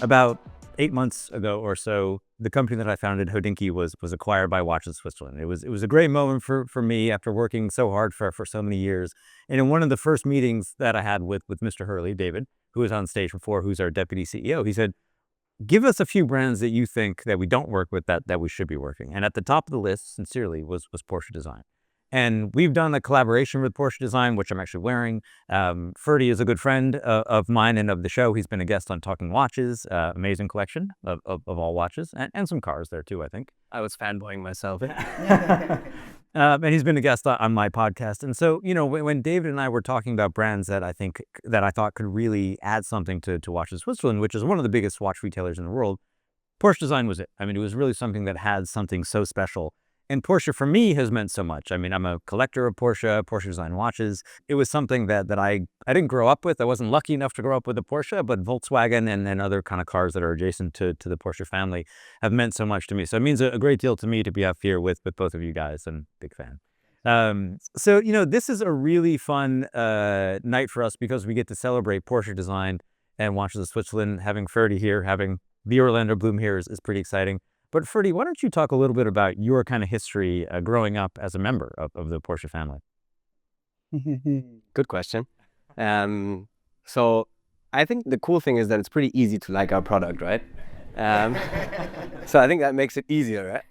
About 8 months ago or so, the company that I founded, Hodinkee, was acquired by Watches Switzerland. It was a great moment for me after working so hard for so many years. And in one of the first meetings that I had with Mr. Hurley, David, who was on stage before, who's our deputy CEO, he said, "Give us a few brands that you think that we don't work with that we should be working." And at the top of the list, sincerely, was Porsche Design. And we've done a collaboration with Porsche Design, which I'm actually wearing. Ferdi is a good friend of mine and of the show. He's been a guest on Talking Watches, amazing collection of all watches, and some cars there too, I think. I was fanboying myself. And he's been a guest on my podcast. And so, when David and I were talking about brands that I thought could really add something to Watches Switzerland, which is one of the biggest watch retailers in the world, Porsche Design was it. I mean, it was really something that had something so special. And Porsche, for me, has meant so much. I mean, I'm a collector of Porsche Design watches. It was something that I didn't grow up with. I wasn't lucky enough to grow up with a Porsche, but Volkswagen and other kind of cars that are adjacent to the Porsche family have meant so much to me. So it means a great deal to me to be up here with both of you guys, and big fan. So, this is a really fun night for us because we get to celebrate Porsche Design and Watches of Switzerland. Having Ferdi here, having the Orlando Bloom here is pretty exciting. But Ferdi, why don't you talk a little bit about your kind of history growing up as a member of the Porsche family? Good question. So I think the cool thing is that it's pretty easy to like our product, right? So I think that makes it easier, right?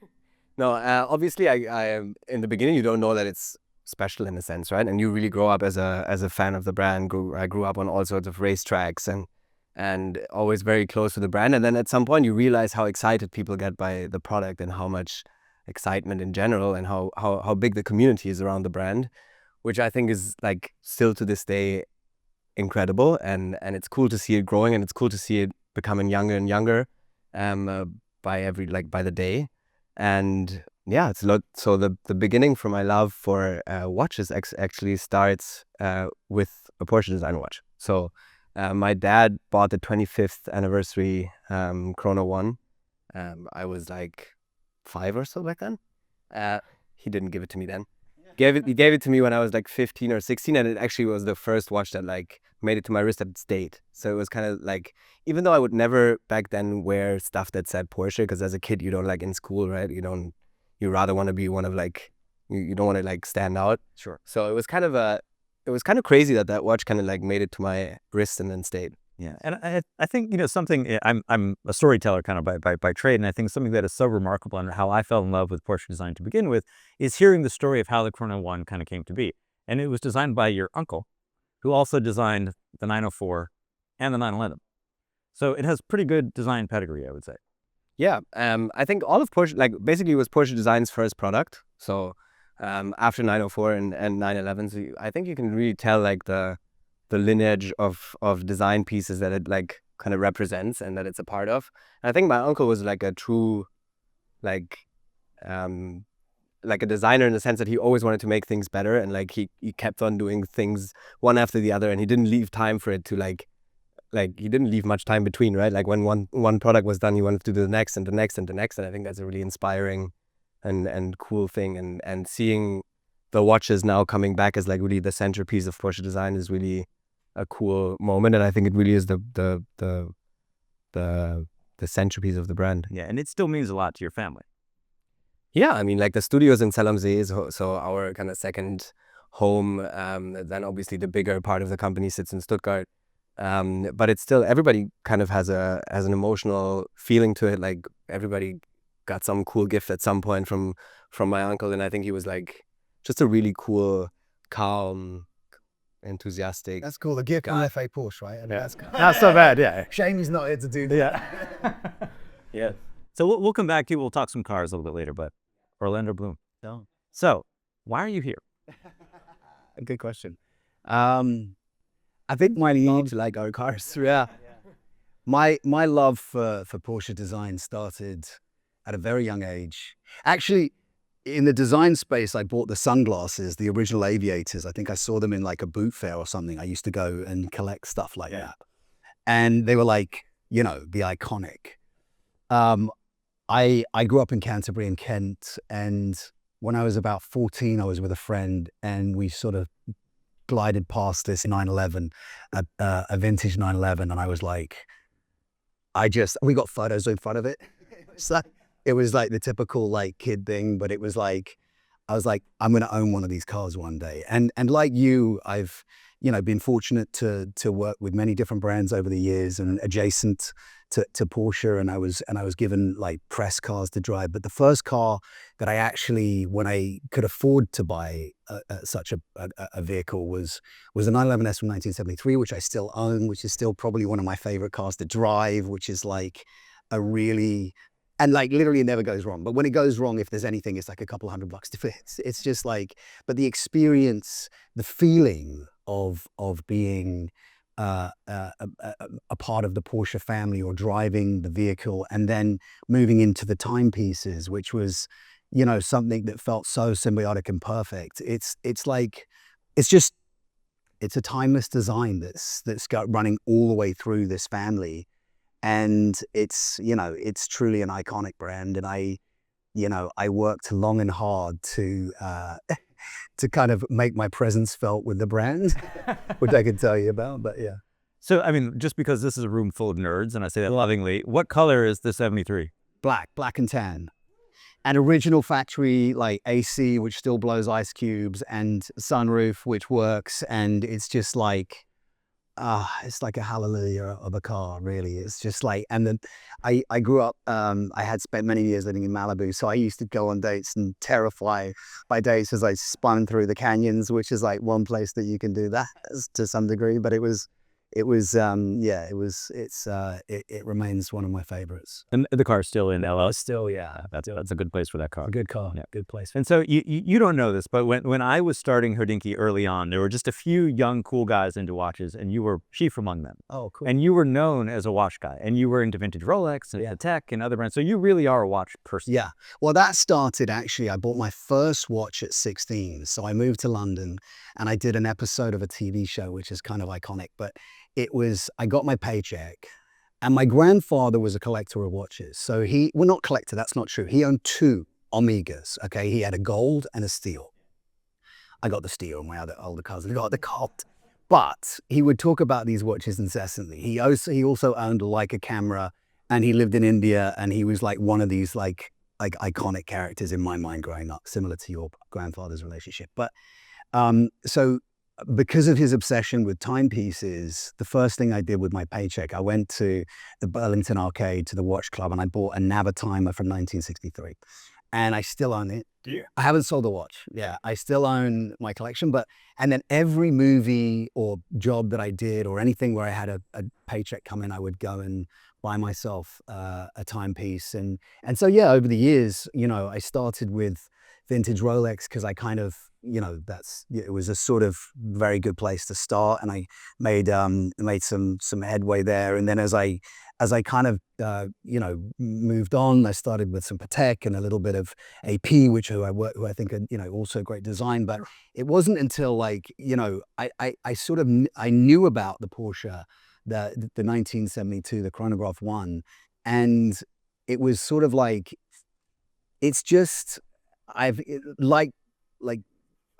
No, obviously, I in the beginning, you don't know that it's special in a sense, right? And you really grow up as a fan of the brand. I grew up on all sorts of racetracks and always very close to the brand. And then at some point you realize how excited people get by the product and how much excitement in general and how big the community is around the brand, which I think is like still to this day incredible. And it's cool to see it growing, and it's cool to see it becoming younger and younger by the day. And yeah, it's a lot. So the beginning for my love for watches actually starts with a Porsche Design watch. So my dad bought the 25th anniversary Chrono 1. I was like 5 or so back then. He didn't give it to me then. He gave it to me when I was like 15 or 16, and it actually was the first watch that like made it to my wrist that it stayed. So it was kind of like, even though I would never back then wear stuff that said Porsche, because as a kid you don't like in school, right? You rather want to be one of like, you don't want to like stand out. Sure. So it was kind of crazy that watch kind of like made it to my wrist and then stayed. Yeah, and I think something. I'm a storyteller kind of by trade, and I think something that is so remarkable and how I fell in love with Porsche Design to begin with is hearing the story of how the Chrono 1 kind of came to be. And it was designed by your uncle, who also designed the 904 and the 911. So it has pretty good design pedigree, I would say. Yeah, I think all of Porsche, like basically it was Porsche Design's first product. So after 904 and 911, so I think you can really tell like the lineage of design pieces that it like kind of represents and that it's a part of. And I think my uncle was like a true like a designer in the sense that he always wanted to make things better, and like he kept on doing things one after the other, and he didn't leave time for it to like he didn't leave much time between, right? Like when one product was done, he wanted to do the next and the next and the next. And I think that's a really inspiring and cool thing. And seeing the watches now coming back as like really the centerpiece of Porsche Design is really a cool moment. And I think it really is the centerpiece of the brand. Yeah, and it still means a lot to your family. Yeah, I mean, like the studio's in Zell am See is so our kind of second home. Then obviously the bigger part of the company sits in Stuttgart. But it's still, everybody kind of has an emotional feeling to it. Like everybody got some cool gift at some point from my uncle, and I think he was like just a really cool, calm, enthusiastic. That's cool. The gift guy. from FA Porsche, right? I mean, Yeah. that's cool. Not so bad, yeah. Shame he's not here to do that. Yeah. Yeah. So we'll come back to you. We'll talk some cars a little bit later, but Orlando Bloom. So why are you here? Good question. I think my love to like cars. Yeah. My love for Porsche Design started at a very young age. Actually, in the design space, I bought the sunglasses, the original aviators. I think I saw them in like a boot fair or something. I used to go and collect stuff like that. And they were like, the iconic. I grew up in Canterbury in Kent, and when I was about 14, I was with a friend, and we sort of glided past this 911, a vintage 911, and I was like, we got photos in front of it. So it was like the typical like kid thing, but it was like, I was like, I'm going to own one of these cars one day. And like you, I've, been fortunate to work with many different brands over the years and adjacent to Porsche. And I was given like press cars to drive. But the first car that I actually, when I could afford to buy such a vehicle was a 911S from 1973, which I still own, which is still probably one of my favorite cars to drive, which is like a really, and like literally it never goes wrong. But when it goes wrong, if there's anything, it's like a couple $100 to fix. It's just like, but the experience, the feeling of being a part of the Porsche family or driving the vehicle and then moving into the timepieces, which was, something that felt so symbiotic and perfect. It's like, it's a timeless design that's got running all the way through this family. And it's truly an iconic brand. And I worked long and hard to kind of make my presence felt with the brand, which I could tell you about, but yeah. So, I mean, just because this is a room full of nerds, and I say that lovingly, what color is the 73? Black and tan. An original factory, like AC, which still blows ice cubes, and sunroof, which works. And it's just like, it's like a hallelujah of a car, really. It's just like, and then I grew up, I had spent many years living in Malibu, so I used to go on dates and terrify my dates as I spun through the canyons, which is like one place that you can do that to some degree. But it remains one of my favorites. And the car's still in LL? Still, yeah. That's a good place for that car. A good car, Yeah. good place. And so you don't know this, but when I was starting Hodinkee early on, there were just a few young, cool guys into watches, and you were chief among them. Oh, cool. And you were known as a watch guy, and you were into vintage Rolex and Patek and other brands. So you really are a watch person. Yeah. Well, that started actually, I bought my first watch at 16. So I moved to London and I did an episode of a TV show, which is kind of iconic, but I got my paycheck, and my grandfather was a collector of watches. So not collector, that's not true. He owned two Omegas, okay? He had a gold and a steel. I got the steel, and my older cousin got the gold. But he would talk about these watches incessantly. He also owned a Leica camera, and he lived in India, and he was like one of these like iconic characters in my mind growing up, similar to your grandfather's relationship. But so because of his obsession with timepieces, the first thing I did with my paycheck, I went to the Burlington Arcade, to the watch club, and I bought a Navitimer from 1963. And I still own it. Yeah. I haven't sold the watch. Yeah, I still own my collection. And then every movie or job that I did or anything where I had a paycheck come in, I would go and buy myself a timepiece. And so, yeah, over the years, I started with vintage Rolex because I kind of, it was a sort of very good place to start, and I made some headway there. And then as I kind of moved on, I started with some Patek and a little bit of AP, who I think are also great design. But it wasn't until like I knew about the Porsche, the 1972, the Chronograph 1, and it was sort of like, it's just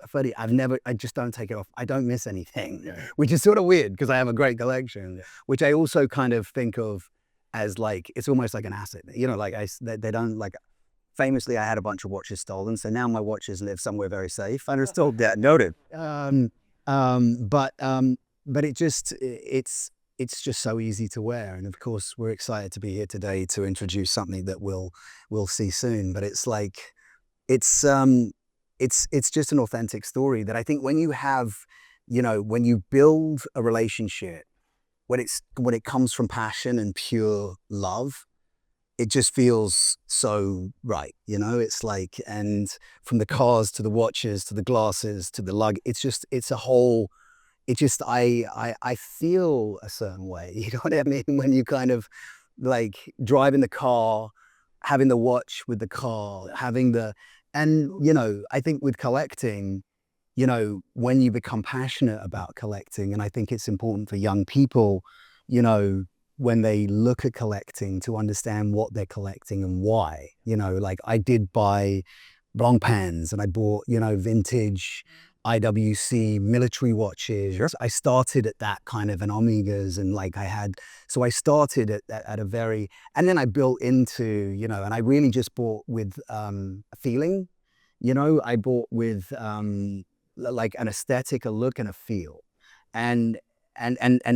Freddie, I just don't take it off. I don't miss anything, which is sort of weird because I have a great collection, which I also kind of think of as like, it's almost like an asset. They don't like, famously, I had a bunch of watches stolen. So now my watches live somewhere very safe and are still noted. But it's just so easy to wear. And of course, we're excited to be here today to introduce something that we'll see soon. But it's like, it's just an authentic story that I think when you have, when you build a relationship, when it comes from passion and pure love, it just feels so right. It's like, and from the cars to the watches to the glasses to the lug, I feel a certain way. You know what I mean? When you kind of like driving the car, having the watch with the car, and I think with collecting, when you become passionate about collecting, and I think it's important for young people, when they look at collecting, to understand what they're collecting and why. Like I did buy Blancpains, and I bought, vintage IWC military watches. Sure. I started at that kind of an Omegas, and like so I started at a very, and then I built into, you know, and I really just bought with a feeling, you know, I bought with like an aesthetic, a look and a feel. And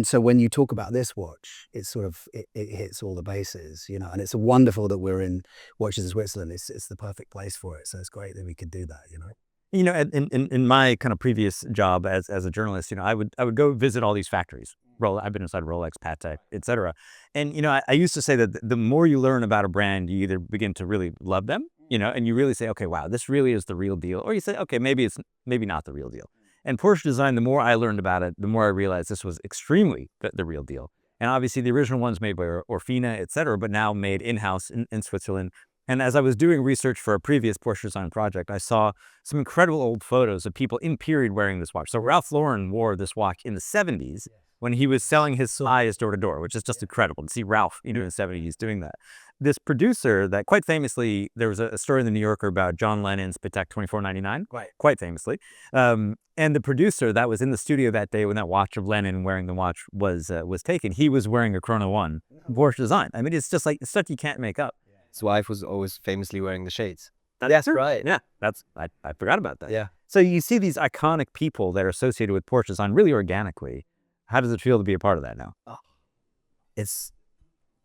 so when you talk about this watch, it's sort of, it hits all the bases, you know, and it's wonderful that we're in Watches of Switzerland. It's the perfect place for it. So it's great that we could do that, you know. You know, in my kind of previous job as a journalist, you know, I would go visit all these factories. I've been inside Rolex, Patek, et cetera. And, you know, I used to say that the more you learn about a brand, you either begin to really love them, you know, and you really say, okay, wow, this really is the real deal. Or you say, okay, maybe it's not the real deal. And Porsche Design, the more I learned about it, the more I realized this was extremely the real deal. And obviously the original ones made by Orfina, et cetera, but now made in-house in Switzerland. And as I was doing research for a previous Porsche Design project, I saw some incredible old photos of people in period wearing this watch. So Ralph Lauren wore this watch in the 70s when he was selling his size door to door, which is just incredible to see Ralph, you know, in the 70s doing that. This producer that quite famously, there was a story in the New Yorker about John Lennon's Patek 2499, quite famously. And the producer that was in the studio that day when that watch of Lennon wearing the watch was taken, he was wearing a Chrono 1 Porsche Design. I mean, it's just like stuff you can't make up. His wife was always famously wearing the shades. That's right. Yeah, I forgot about that. Yeah. So you see these iconic people that are associated with Porsche Design really organically. How does it feel to be a part of that now? Oh,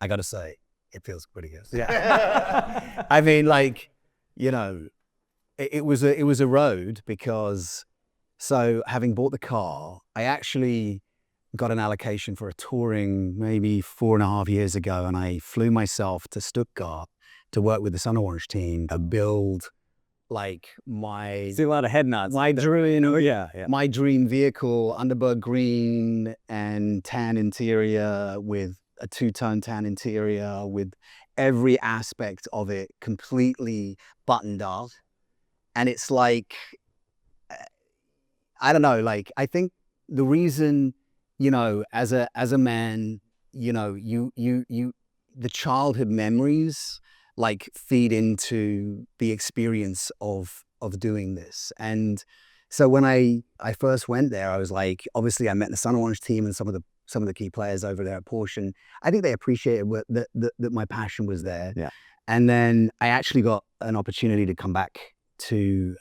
I got to say, it feels pretty good. Yeah. I mean, like, you know, it was a road because, so having bought the car, I actually got an allocation for a touring maybe 4.5 years ago, and I flew myself to Stuttgart to work with the Sun Orange team to build like See a lot of head nods. my dream, Yeah. my dream vehicle, Underberg green and tan interior with a 2-tone tan interior with every aspect of it completely buttoned up. And it's like, I don't know, like, I think the reason, you know, as a man, you know, the childhood memories like feed into the experience of doing this. And so when I first went there, I was like, obviously I met the Sun Orange team and some of the key players over there at Porsche, and I think they appreciated that my passion was there. Yeah. And then I actually got an opportunity to come back to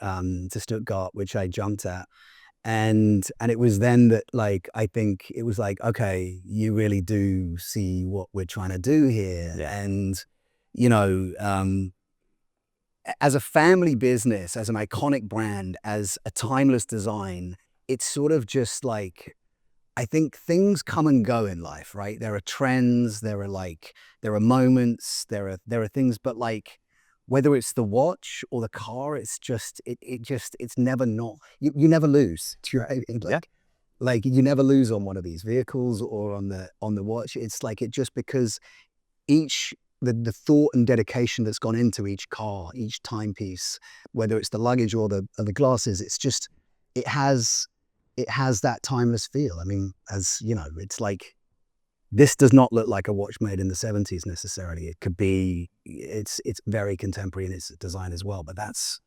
Stuttgart, which I jumped at. And it was then that, like, I think it was like, okay, you really do see what we're trying to do here. Yeah. And, you know, as a family business, as an iconic brand, as a timeless design, it's sort of just like, I think things come and go in life, right? There are trends, there are moments, there are things, but like, whether it's the watch or the car, it's just, it's never not, you never lose. Like you never lose on one of these vehicles or on the watch. It's like, just because the thought and dedication that's gone into each car, each timepiece, whether it's the luggage or the glasses, it's just, it has that timeless feel. I mean, as you know, it's like, this does not look like a watch made in the 70s necessarily. It could be, it's very contemporary in its design as well, but that's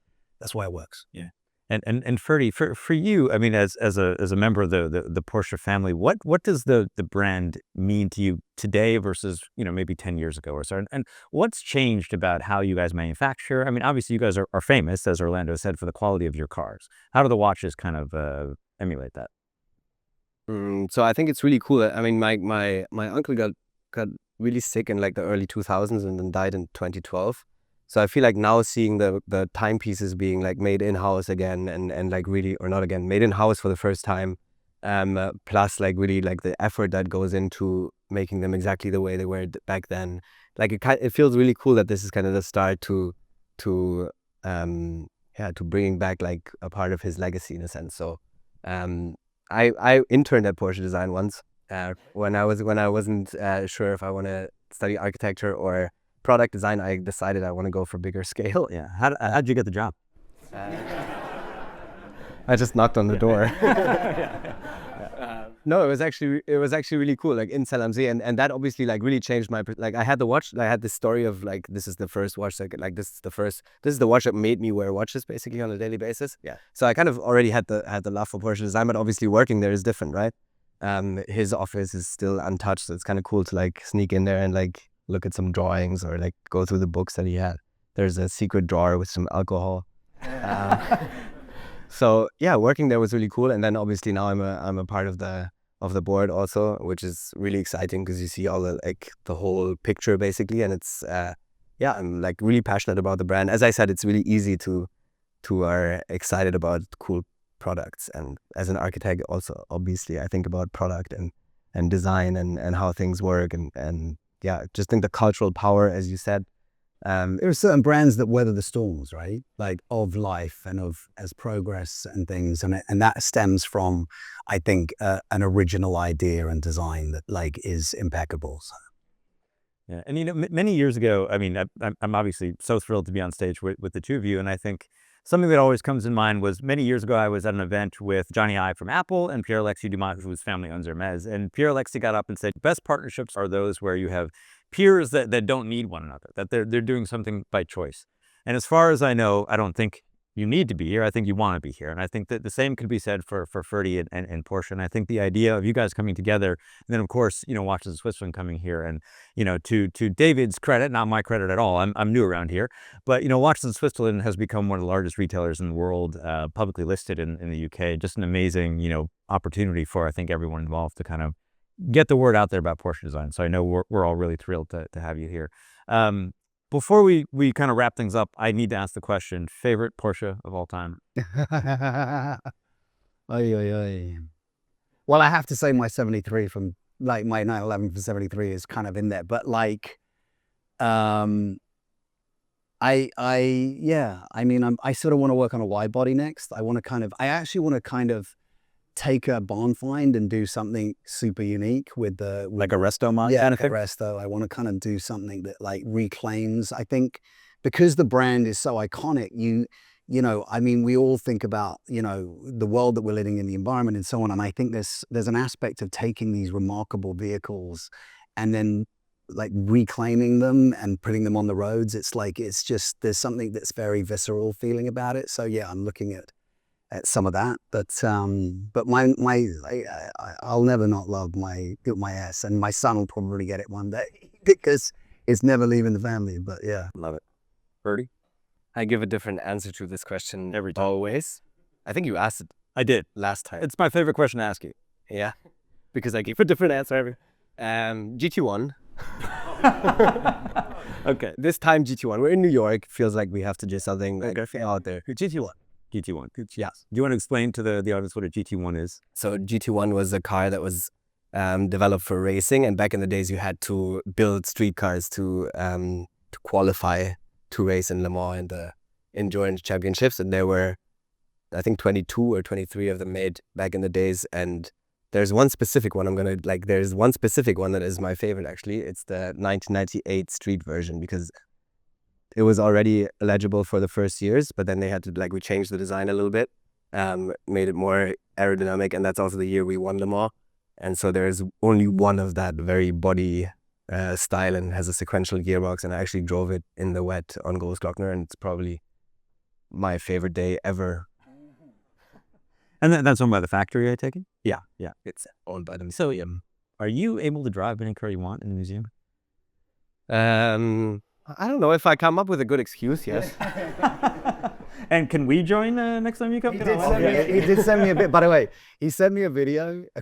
why it works. Yeah. And Ferdi, for you, I mean, as a member of the Porsche family, what does the brand mean to you today versus, you know, maybe 10 years ago or so? And what's changed about how you guys manufacture? I mean, obviously you guys are famous, as Orlando said, for the quality of your cars. How do the watches kind of emulate that? So I think it's really cool. I mean, my uncle got really sick in like the early 2000s and then died in 2012. So I feel like now seeing the timepieces being like made in-house again and like really, or not again, made in-house for the first time, plus like really like the effort that goes into making them exactly the way they were back then. Like it feels really cool that this is kind of the start to bringing back like a part of his legacy in a sense. So I interned at Porsche Design once when I wasn't sure if I want to study architecture or product design. I decided I want to go for bigger scale. Yeah. How'd you get the job? I just knocked on the door. No, it was actually really cool, like in Salamzee, and that obviously like really changed my like I had the watch. I had this story of like this is the first watch that like this is the watch that made me wear watches basically on a daily basis. Yeah. So I kind of already had the love for Porsche design, but obviously working there is different, right? His office is still untouched, so it's kind of cool to like sneak in there and like look at some drawings or like go through the books that he had. There's a secret drawer with some alcohol. So yeah, working there was really cool, and then obviously now I'm a part of the board also, which is really exciting because you see all the like the whole picture basically, and it's yeah, I'm like really passionate about the brand. As I said, it's really easy to are excited about cool products, and as an architect also obviously I think about product and design and how things work, and yeah, just think the cultural power, as you said. There are certain brands that weather the storms, right? Like of life and of as progress and things, and that stems from, I think, an original idea and design that like is impeccable. So. Yeah, and you know, many years ago, I mean, I'm obviously so thrilled to be on stage with the two of you, and I think something that always comes in mind was many years ago I was at an event with Johnny Ive from Apple and Pierre-Alexis Dumas, whose family owns Hermes, and Pierre-Alexis got up and said, best partnerships are those where you have peers that don't need one another, that they're doing something by choice. And as far as I know, I don't think you need to be here. I think you want to be here. And I think that the same could be said for Ferdi and Porsche. And I think the idea of you guys coming together, and then of course, you know, Watches of Switzerland coming here, and, you know, to David's credit, not my credit at all, I'm new around here, but, you know, Watches of Switzerland has become one of the largest retailers in the world, publicly listed in the UK. Just an amazing, you know, opportunity for, I think, everyone involved to kind of get the word out there about Porsche design. So I know we're all really thrilled to have you here. Before we kind of wrap things up, I need to ask the question, favorite Porsche of all time? Oy, oy, oy. Well, I have to say my 73 from like my 911 from 73 is kind of in there, but like, yeah, I mean, I sort of want to work on a wide body next. I actually want to kind of take a barn find and do something super unique with Like a resto mod? Yeah, a resto. I want to kind of do something that like reclaims, I think, because the brand is so iconic, you know, I mean, we all think about, you know, the world that we're living in, the environment and so on. And I think there's an aspect of taking these remarkable vehicles and then like reclaiming them and putting them on the roads. It's like, it's just, there's something that's very visceral feeling about it. So yeah, I'm looking at some of that, but I'll never not love my S, and my son will probably get it one day because it's never leaving the family. But yeah, Love it. Ferdi? I give a different answer to this question Every time. always. I think you asked it I did. last time. It's my favorite question to ask you. Yeah, because I gave a different answer every. GT1. Okay. This time GT1. We're in New York. Feels like we have to do something like out there. GT1. GT1. Yes. Do you want to explain to the audience what a GT1 is? So GT1 was a car that was developed for racing, and back in the days you had to build street cars to qualify to race in Le Mans and the endurance championships, and there were, I think, 22 or 23 of them made back in the days. And there's one specific one there's one specific one that is my favorite actually. It's the 1998 street version, because it was already eligible for the first years, but then they had to we changed the design a little bit, made it more aerodynamic, and that's also the year we won them all. And so there's only one of that very body style, and has a sequential gearbox, and I actually drove it in the wet on Großglockner, and it's probably my favorite day ever. And that's owned by the factory, I take it? Yeah. Yeah. It's owned by them. So are you able to drive any car you want in the museum? I don't know, if I come up with a good excuse, yes. And can we join next time you come? he did send me a bit. By the way, he sent me a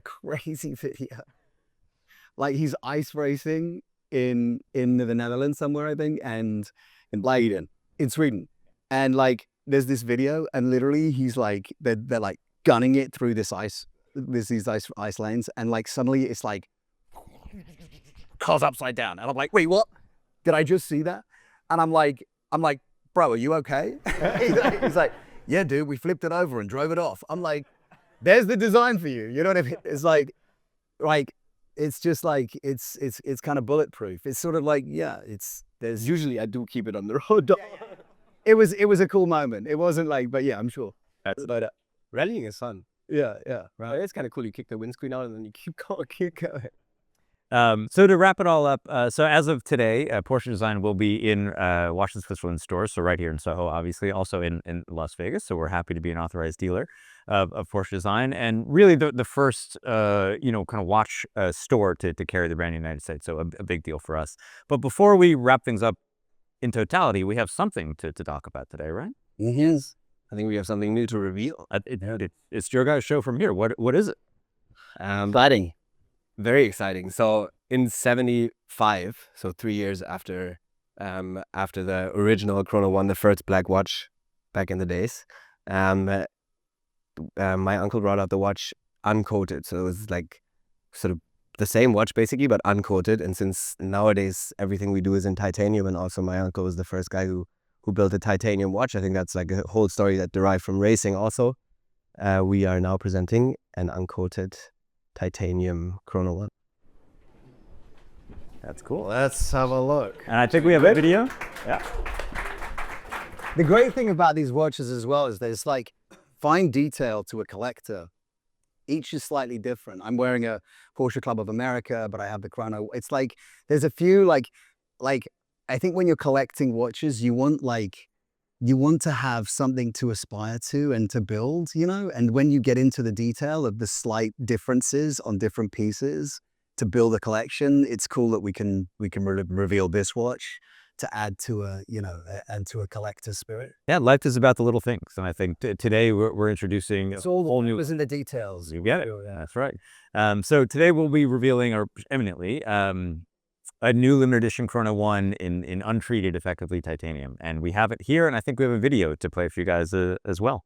crazy video. Like he's ice racing in the Netherlands somewhere, I think, and in Sweden, and like there's this video, and literally he's like they're like gunning it through these ice lanes, and like suddenly it's like car's upside down, and I'm like, wait, what? Did I just see that? And I'm like, bro, are you okay? He's like, yeah, dude, we flipped it over and drove it off. I'm like, there's the design for you. You know what I mean? It's like, it's just like, it's kind of bulletproof. It's sort of like, yeah, there's Usually I do keep it on the road. It was a cool moment. It wasn't like, but yeah, I'm sure. But rallying is fun. Yeah, right. It's kind of cool. You kick the windscreen out and then you keep going, keep going. So to wrap it all up, so as of today, Porsche Design will be in Washington, Switzerland stores, so right here in Soho, obviously, also in Las Vegas. So we're happy to be an authorized dealer of Porsche Design, and really the first, kind of watch store to carry the brand in the United States. So a big deal for us. But before we wrap things up in totality, we have something to talk about today, right? Yes. I think we have something new to reveal. It's your guys' show from here. What is it? Exciting. Very exciting. So in 75, so 3 years after the original Chrono 1, the first black watch back in the days, my uncle brought out the watch uncoated. So it was like sort of the same watch basically, but uncoated. And since nowadays everything we do is in titanium, and also my uncle was the first guy who built a titanium watch, I think that's like a whole story that derived from racing also. We are now presenting an uncoated titanium Chrono 1. That's cool. Let's have a look. And I think we have a video. Yeah. The great thing about these watches as well is there's like fine detail to a collector. Each is slightly different. I'm wearing a Porsche Club of America, but I have the Chrono. It's like there's a few like I think when you're collecting watches, you want to have something to aspire to and to build, and when you get into the detail of the slight differences on different pieces to build a collection, it's cool that we can reveal this watch to add to a collector's spirit. Yeah, life is about the little things, and I think today we're introducing It's all whole new. in the details. You get it. Yeah. That's right. So today we'll be revealing, or eminently, a new limited edition Chrono 1 in untreated, effectively titanium, and we have it here, and I think we have a video to play for you guys as well.